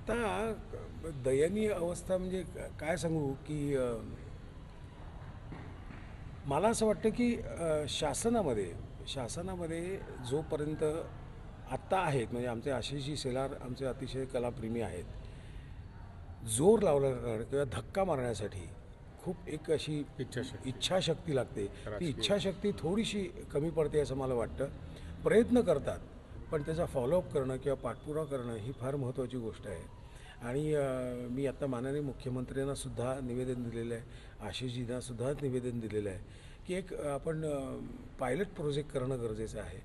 आता दयनीय अवस्था म्हणजे काय सांगू की मला असं वाटतं की शासनामध्ये जोपर्यंत आत्ता आहेत म्हणजे आमचे आशिषजी शेलार आमचे अतिशय कलाप्रेमी आहेत. जोर लावला किंवा धक्का मारण्यासाठी खूप एक अशी इच्छाशक्ती लागते. ती इच्छाशक्ती थोडीशी कमी पडते असं मला वाटतं. प्रयत्न करतात पण त्याचा फॉलोअप करणं किंवा पाठपुरावा करणं ही फार महत्त्वाची गोष्ट आहे. आणि मी आता माननीय मुख्यमंत्र्यांना सुद्धा निवेदन दिलेलं आहे, आशिषजींना सुद्धा निवेदन दिलेलं आहे की एक आपण पायलट प्रोजेक्ट करणं गरजेचं आहे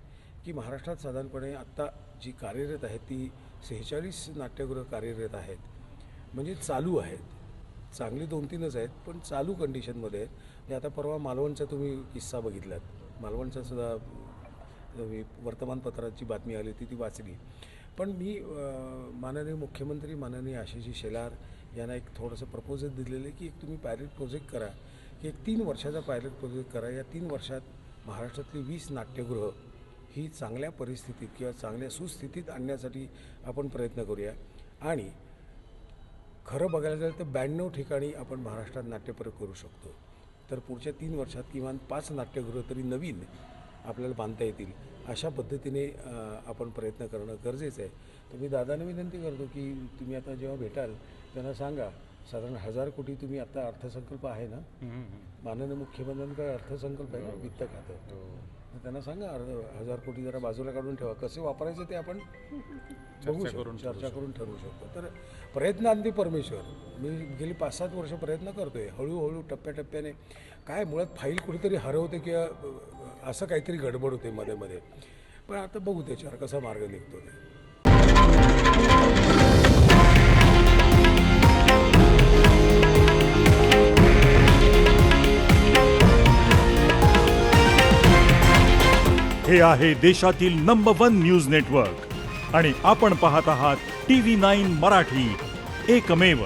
की महाराष्ट्रात साधारणपणे आत्ता जी कार्यरत आहेत ती 46 नाट्यगृह कार्यरत आहेत, म्हणजे चालू आहेत. चांगली 2-3च आहेत पण चालू कंडिशनमध्ये आहेत. म्हणजे आता परवा मालवणचा तुम्ही किस्सा बघितलात, मालवणचा सुद्धा मी वर्तमानपत्राची बातमी आली होती ती वाचली. पण मी माननीय मुख्यमंत्री माननीय आशिषजी शेलार यांना एक थोडंसं प्रपोजल दिलेलं आहे की एक तुम्ही पायलट प्रोजेक्ट करा की एक 3 वर्षाचा पायलट प्रोजेक्ट करा. या 3 वर्षात महाराष्ट्रातली 20 नाट्यगृह ही चांगल्या परिस्थितीत किंवा चांगल्या सुस्थितीत आणण्यासाठी आपण प्रयत्न करूया. आणि खरं बघायला गेलं तर 92 ठिकाणी आपण महाराष्ट्रात नाट्यप्रयोग करू शकतो. तर पुढच्या 3 वर्षात किमान 5 नाट्यगृह तरी नवीन आपल्याला बांधता येतील अशा पद्धतीने आपण प्रयत्न करणं गरजेचं आहे. तर मी दादांना विनंती करतो की तुम्ही आता जेव्हा भेटाल त्यांना सांगा साधारण 1000 कोटी तुम्ही आता अर्थसंकल्प आहे ना, माननीय मुख्यमंत्र्यांकडे अर्थसंकल्प आहे ना वित्त खातं, तर त्यांना सांगा 1000 कोटी जरा बाजूला काढून ठेवा. कसे वापरायचे ते आपण बघू शकतो, चर्चा करून ठरवू शकतो. तर प्रयत्नांती परमेश्वर. मी गेली 5-7 वर्ष प्रयत्न करतोय, हळूहळू टप्प्याटप्प्याने. काय मुळात फाईल कुठेतरी हरवते किंवा असं काहीतरी गडबड होते मध्ये, पण आता बघू त्याच्यावर कसा मार्ग निघतो ते. हे आहे देशातील नंबर 1 न्यूज नेटवर्क आणि आपण पाहत आहात TV9 मराठी, एकमेव.